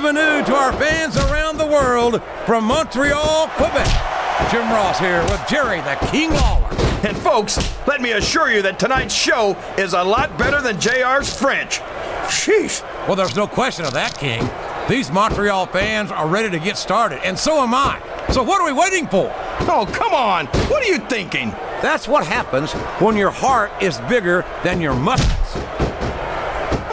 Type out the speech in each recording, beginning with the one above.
Bienvenue to our fans around the world from Montreal, Quebec. Jim Ross here with Jerry the King Lawler. And folks, let me assure you that tonight's show is a lot better than JR's French. Sheesh. Well, there's no question of that, King. These Montreal fans are ready to get started, and so am I. So what are we waiting for? Oh, come on. What are you thinking? That's what happens when your heart is bigger than your muscles.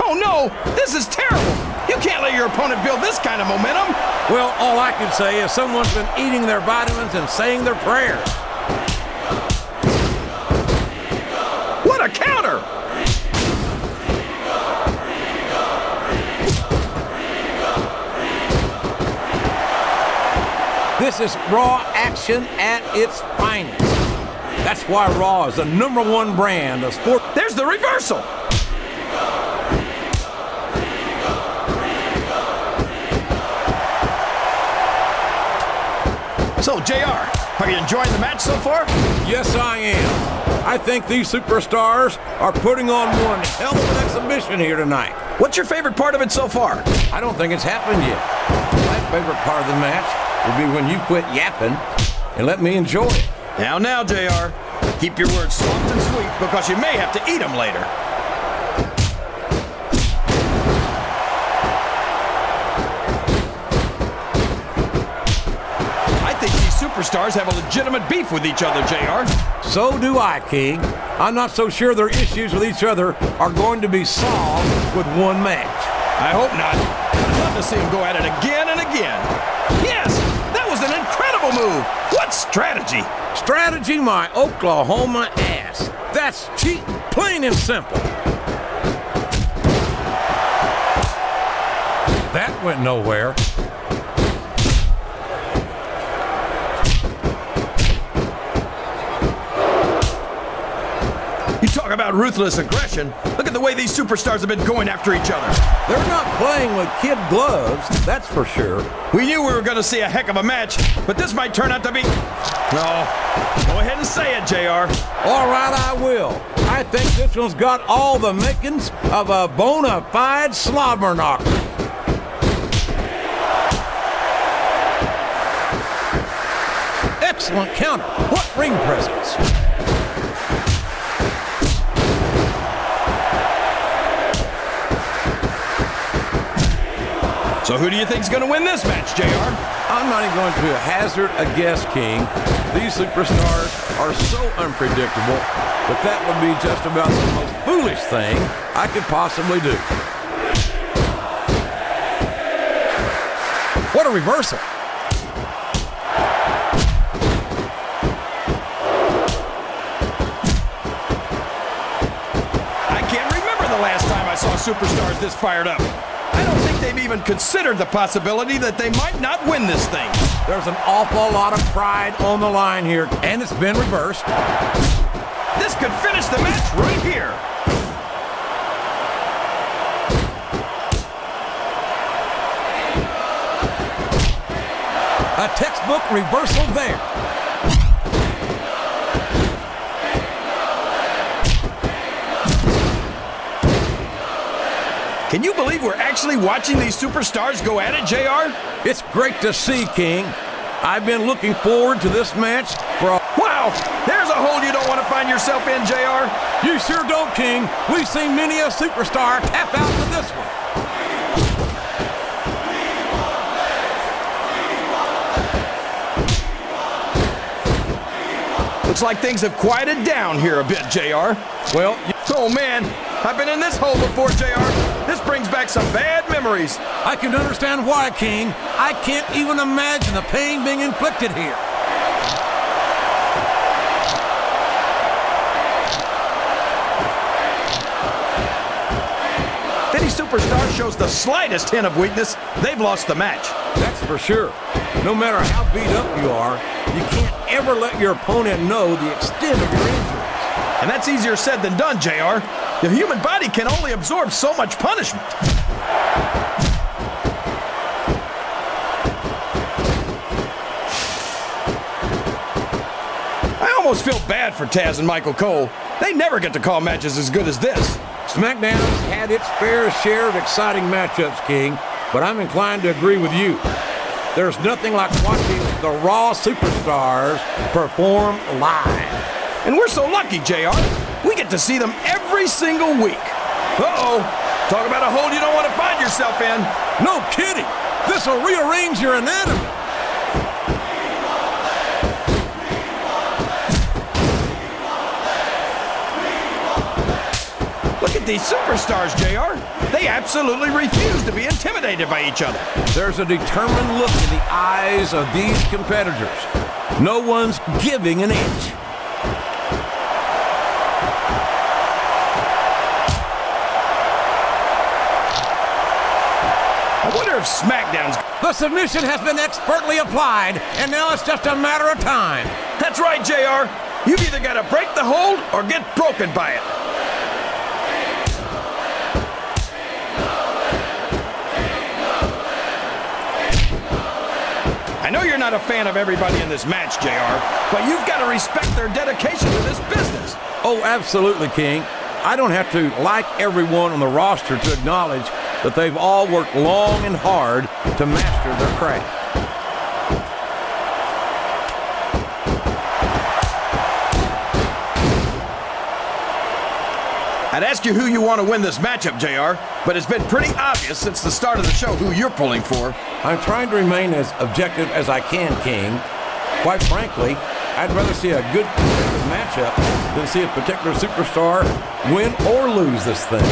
Oh, no. This is terrible. You can't let your opponent build this kind of momentum. Well, all I can say is someone's been eating their vitamins and saying their prayers. What a counter! This is Raw action at its finest. That's why Raw is the #1 brand of sport. There's the reversal. So, JR, are you enjoying the match so far? Yes, I am. I think these superstars are putting on one hell of an exhibition here tonight. What's your favorite part of it so far? I don't think it's happened yet. My favorite part of the match will be when you quit yapping and let me enjoy it. Now, JR. Keep your words soft and sweet because you may have to eat them later. I think these superstars have a legitimate beef with each other, JR. So do I, King. I'm not so sure their issues with each other are going to be solved with one match. I hope not. I'd love to see them go at it again and again. Yes, that was an incredible move. What strategy? Strategy my Oklahoma ass. That's cheating, plain and simple. That went nowhere. You talk about ruthless aggression. Look at the way these superstars have been going after each other. They're not playing with kid gloves, that's for sure. We knew we were going to see a heck of a match, but this might turn out to be... No. Go ahead and say it, JR. All right, I will. I think this one's got all the makings of a bona fide slobber knocker. Excellent counter. What ring presence. So who do you think's going to win this match, JR? I'm not even going to hazard a guess, King. These superstars are so unpredictable that that would be just about the most foolish thing I could possibly do. What a reversal. I can't remember the last time I saw superstars this fired up. I don't think they've even considered the possibility that they might not win this thing. There's an awful lot of pride on the line here, and it's been reversed. This could finish the match right here. A textbook reversal there. Can you believe we're actually watching these superstars go at it, JR? It's great to see, King. I've been looking forward to this match for a... Wow! There's a hole you don't want to find yourself in, JR. You sure don't, King. We've seen many a superstar tap out to this one. Looks like things have quieted down here a bit, JR. Well, Oh, man. I've been in this hole before, JR. This brings back some bad memories. I can understand why, King. I can't even imagine the pain being inflicted here. If any superstar shows the slightest hint of weakness, they've lost the match. That's for sure. No matter how beat up you are, you can't ever let your opponent know the extent of your injuries. And that's easier said than done, JR. The human body can only absorb so much punishment. I almost feel bad for Taz and Michael Cole. They never get to call matches as good as this. SmackDown's had its fair share of exciting matchups, King, but I'm inclined to agree with you. There's nothing like watching the Raw superstars perform live. And we're so lucky, JR. We get to see them every single week. Uh-oh. Talk about a hole you don't want to find yourself in. No kidding. This will rearrange your anatomy. Look at these superstars, JR. They absolutely refuse to be intimidated by each other. There's a determined look in the eyes of these competitors. No one's giving an inch. I wonder if SmackDown's... The submission has been expertly applied, and now it's just a matter of time. That's right, JR. You've either got to break the hold or get broken by it. I know you're not a fan of everybody in this match, JR, but you've got to respect their dedication to this business. Oh, absolutely, King. I don't have to like everyone on the roster to acknowledge that they've all worked long and hard to master their craft. I'd ask you who you want to win this matchup, JR, but it's been pretty obvious since the start of the show who you're pulling for. I'm trying to remain as objective as I can, King. Quite frankly, I'd rather see a good competitive matchup than see a particular superstar win or lose this thing.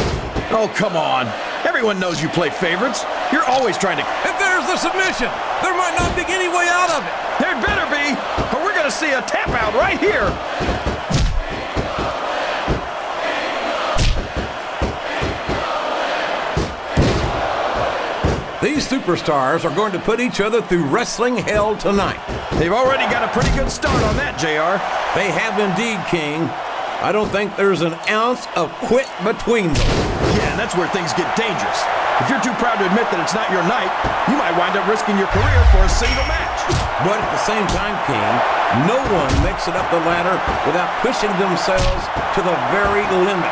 Oh, come on. Everyone knows you play favorites. You're always trying to... If there's the submission, there might not be any way out of it. There better be, or we're going to see a tap out right here. These superstars are going to put each other through wrestling hell tonight. They've already got a pretty good start on that, JR. They have indeed, King. I don't think there's an ounce of quit between them. Yeah, and that's where things get dangerous. If you're too proud to admit that it's not your night, you might wind up risking your career for a single match. But at the same time, King, no one makes it up the ladder without pushing themselves to the very limit.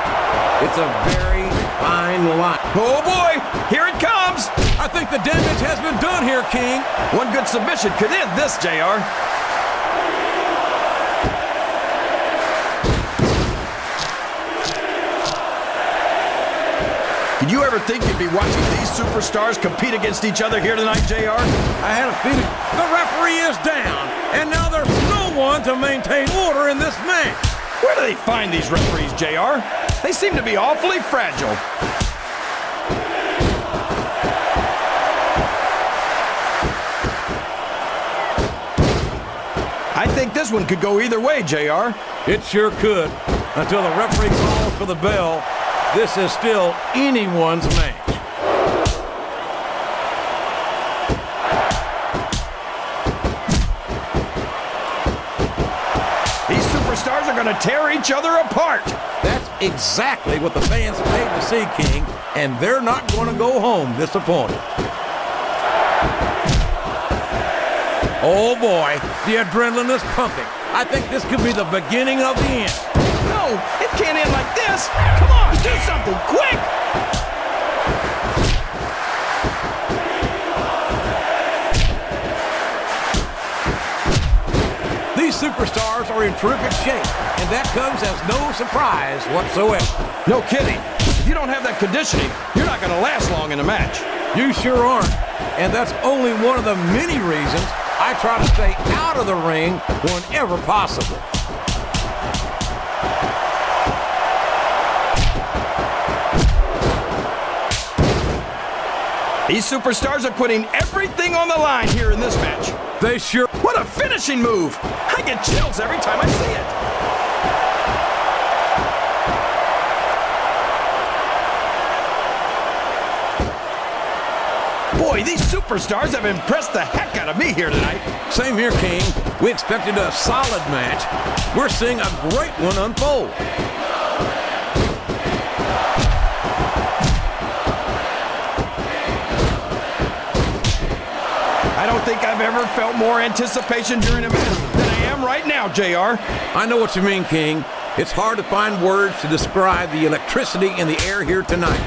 It's a very fine line. Oh boy, here it comes. I think the damage has been done here, King. One good submission could end this, JR. Did you ever think you'd be watching these superstars compete against each other here tonight, JR? I had a feeling the referee is down, and now there's no one to maintain order in this match. Where do they find these referees, JR? They seem to be awfully fragile. I think this one could go either way, JR. It sure could. Until the referee calls for the bell, this is still anyone's match. These superstars are going to tear each other apart. That's exactly what the fans paid to see, King, and they're not going to go home disappointed. Oh boy, the adrenaline is pumping. I think this could be the beginning of the end. No, it can't end like this. Come on, do something quick. These superstars are in terrific shape, and that comes as no surprise whatsoever. No kidding. If you don't have that conditioning, you're not going to last long in a match. You sure aren't. And that's only one of the many reasons I try to stay out of the ring whenever possible. These superstars are putting everything on the line here in this match. They sure... What a finishing move! I get chills every time I see it. Boy, these superstars have impressed the heck out of me here tonight. Same here, King. We expected a solid match. We're seeing a great one unfold. I don't think I've ever felt more anticipation during a match than I am right now, JR. I know what you mean, King. It's hard to find words to describe the electricity in the air here tonight.